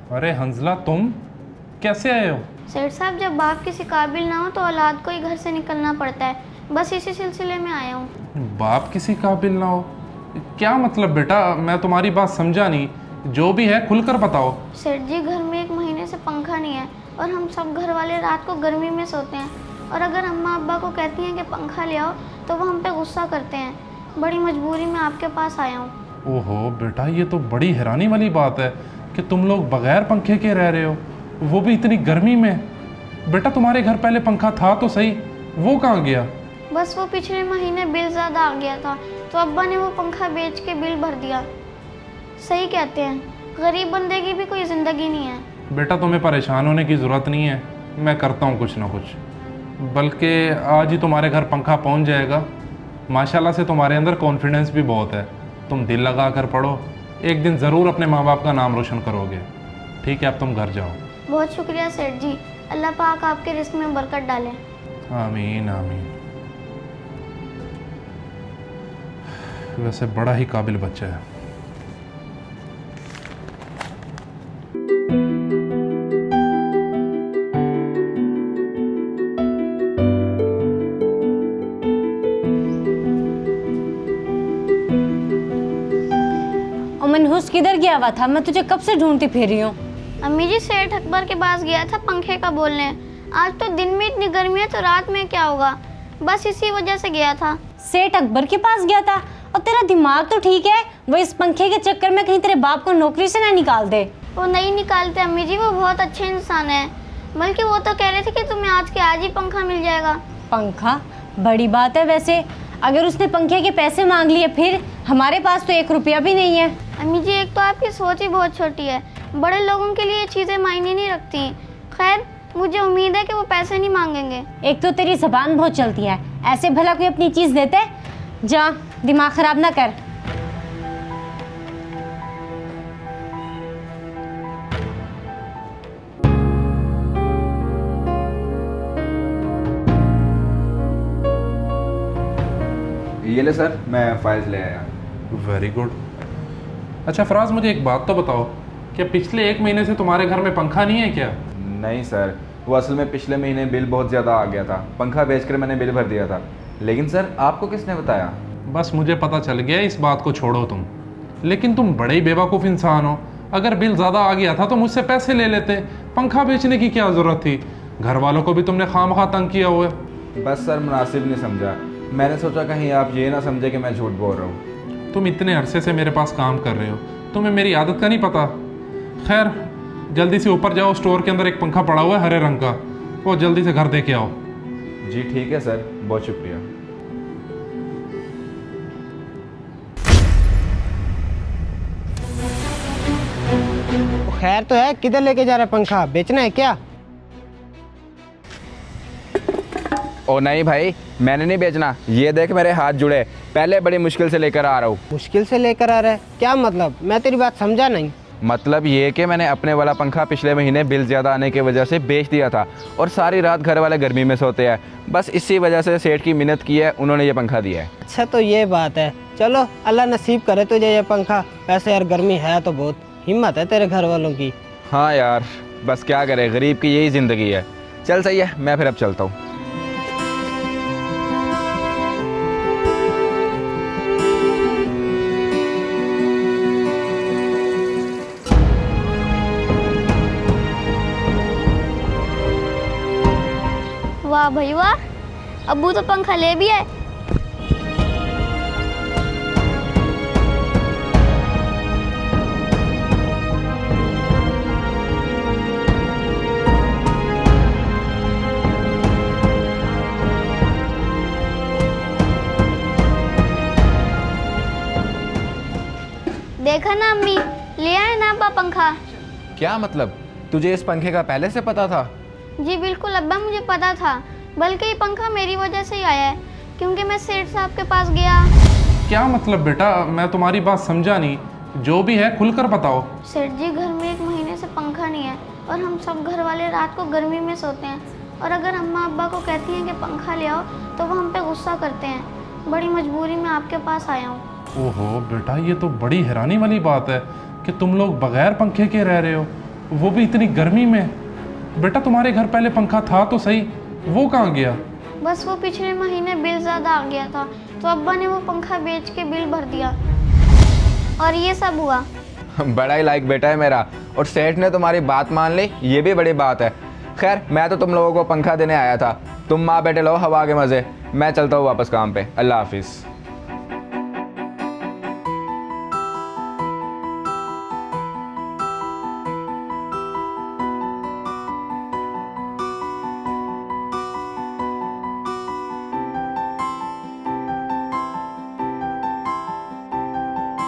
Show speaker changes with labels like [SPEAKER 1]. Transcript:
[SPEAKER 1] अरे हंजला, तुम कैसे आए हो?
[SPEAKER 2] सेठ साहब, जब बाप किसी काबिल ना हो तो औलाद को ही घर से निकलना पड़ता है। बस इसी सिलसिले में आया हूँ।
[SPEAKER 1] बाप किसी काबिल ना हो? क्या मतलब बेटा, मैं तुम्हारी बात समझा नहीं। जो भी है खुलकर बताओ।
[SPEAKER 2] सेठ जी, घर में 1 महीने से पंखा नहीं है और हम सब घर वाले रात को गर्मी में सोते हैं। और अगर अम्मा अब्बा को कहती हैं कि पंखा ले आओ तो वो हम पे गुस्सा करते हैं। बड़ी मजबूरी में आपके पास आया हूँ।
[SPEAKER 1] ओहो बेटा, ये तो बड़ी हैरानी वाली बात है कि तुम लोग बगैर पंखे के रह रहे हो, वो भी इतनी गर्मी में। बेटा तुम्हारे घर पहले पंखा था तो सही, वो कहाँ गया?
[SPEAKER 2] बस वो पिछले महीने बिल ज़्यादा आ गया था तो अब्बा ने वो पंखा बेच के बिल भर दिया। सही कहते हैं, गरीब बंदे की भी कोई ज़िंदगी नहीं है।
[SPEAKER 1] बेटा तुम्हें परेशान होने की ज़रूरत नहीं है, मैं करता हूँ कुछ ना कुछ। बल्कि आज ही तुम्हारे घर पंखा पहुँच जाएगा। माशाल्लाह से तुम्हारे अंदर कॉन्फिडेंस भी बहुत है। तुम दिल लगा कर पढ़ो, एक दिन ज़रूर अपने माँ बाप का नाम रोशन करोगे। ठीक है, अब तुम घर जाओ।
[SPEAKER 2] बहुत शुक्रिया सेठ जी, अल्लाह पाक आपके रिस्क में बरकत डाले।
[SPEAKER 1] आमीन आमीन। वैसे बड़ा ही काबिल बच्चा है।
[SPEAKER 3] और मनहूस किधर गया हुआ था? मैं तुझे कब से ढूंढती फिर रही हूँ।
[SPEAKER 2] अम्मी जी, सेठ अकबर के पास गया था पंखे का बोलने। आज तो दिन में इतनी गर्मी है तो रात में क्या होगा, बस इसी वजह से गया था।
[SPEAKER 3] सेठ अकबर के पास गया था? और तेरा दिमाग तो ठीक है, वो इस पंखे के चक्कर में कहीं तेरे बाप को नौकरी से ना निकाल दे।
[SPEAKER 2] वो नहीं निकालते अम्मी जी, वो बहुत अच्छे इंसान है। बल्कि वो तो कह रहे थे कि तुम्हें आज के आज ही पंखा मिल जाएगा।
[SPEAKER 3] पंखा? बड़ी बात है वैसे। अगर उसने पंखे के पैसे मांग लिए फिर? हमारे पास तो 1 रुपया भी नहीं है।
[SPEAKER 2] अम्मी जी, एक तो आपकी सोच ही बहुत छोटी है, बड़े लोगों के लिए ये चीज़ें मायने नहीं रखती। खैर, मुझे उम्मीद है कि वो पैसे नहीं मांगेंगे।
[SPEAKER 3] एक तो तेरी जबान बहुत चलती है, ऐसे भला कोई अपनी चीज देते? जा, दिमाग खराब ना कर।
[SPEAKER 4] ये ले सर, मैं फाइल्स ले आया।
[SPEAKER 1] Very good. अच्छा फराज, मुझे एक बात तो बताओ, क्या पिछले 1 महीने से तुम्हारे घर में पंखा नहीं है क्या?
[SPEAKER 4] नहीं सर, वो असल में पिछले महीने बिल बहुत ज़्यादा आ गया था, पंखा बेचकर मैंने बिल भर दिया था। लेकिन सर, आपको किसने बताया?
[SPEAKER 1] बस मुझे पता चल गया, इस बात को छोड़ो तुम। लेकिन तुम बड़े ही बेवकूफ़ इंसान हो। अगर बिल ज़्यादा आ गया था तो मुझसे पैसे ले लेते, पंखा बेचने की क्या ज़रूरत थी? घर वालों को भी तुमने खामखा तंग किया हुआ है।
[SPEAKER 4] बस सर, मुनासिब नहीं समझा। मैंने सोचा कहीं आप ये ना समझे कि मैं झूठ बोल रहा हूँ।
[SPEAKER 1] तुम इतने अरसे से मेरे पास काम कर रहे हो, तुम्हें मेरी आदत का नहीं पता? खैर, जल्दी से ऊपर जाओ, स्टोर के अंदर एक पंखा पड़ा हुआ है हरे रंग का, वो जल्दी से घर दे के आओ।
[SPEAKER 4] जी ठीक है सर, बहुत शुक्रिया।
[SPEAKER 5] खैर तो है, किधर लेके जा रहा है? पंखा बेचना है क्या?
[SPEAKER 4] ओ नहीं भाई, मैंने नहीं बेचना। ये देख मेरे हाथ जुड़े, पहले बड़ी मुश्किल से लेकर आ रहा हूँ।
[SPEAKER 5] मुश्किल से लेकर आ रहा है? क्या मतलब? मैं तेरी बात समझा नहीं।
[SPEAKER 4] मतलब ये कि मैंने अपने वाला पंखा पिछले महीने बिल ज़्यादा आने की वजह से बेच दिया था और सारी रात घर वाले गर्मी में सोते हैं। बस इसी वजह से सेठ की मिन्नत की है, उन्होंने ये पंखा दिया है।
[SPEAKER 5] अच्छा तो ये बात है। चलो, अल्लाह नसीब करे तुझे ये पंखा। वैसे यार गर्मी है तो बहुत, हिम्मत है तेरे घर वालों की।
[SPEAKER 4] हाँ यार, बस क्या करे, गरीब की यही ज़िंदगी है। चल सही है, मैं फिर अब चलता हूँ।
[SPEAKER 2] वाह भाई वाह, अब्बू तो पंखा ले भी आए। देखा ना अम्मी, ले आए ना अब्बा पंखा।
[SPEAKER 4] क्या मतलब? तुझे इस पंखे का पहले से पता था?
[SPEAKER 2] जी बिल्कुल अब्बा, मुझे पता था। बल्कि ये पंखा मेरी वजह से ही आया है, क्योंकि मैं सेठ साहब के पास गया।
[SPEAKER 1] क्या मतलब बेटा, मैं तुम्हारी बात समझा नहीं। जो भी है खुलकर बताओ।
[SPEAKER 2] सेठ जी, घर में 1 महीने से पंखा नहीं है और हम सब घर वाले रात को गर्मी में सोते हैं। और अगर अम्मा अब्बा को कहती हैं कि पंखा ले आओ तो वो हम पे गुस्सा करते हैं। बड़ी मजबूरी में आपके पास आया हूँ।
[SPEAKER 1] ओहो बेटा, ये तो बड़ी हैरानी वाली बात है कि तुम लोग बगैर पंखे के रह रहे हो, वो भी इतनी गर्मी में। बेटा तुम्हारे घर पहले पंखा था तो सही, वो कहाँ गया?
[SPEAKER 2] बस वो पिछले महीने बिल ज़्यादा आ गया था तो अब्बा ने वो पंखा बेच के बिल भर दिया और ये सब हुआ।
[SPEAKER 4] बड़ा ही लाइक बेटा है मेरा, और सेठ ने तुम्हारी बात मान ली, ये भी बड़ी बात है। खैर मैं तो तुम लोगों को पंखा देने आया था, तुम माँ बेटे लो हवा के मज़े, मैं चलता हूँ वापस काम पे। अल्लाह हाफिज़।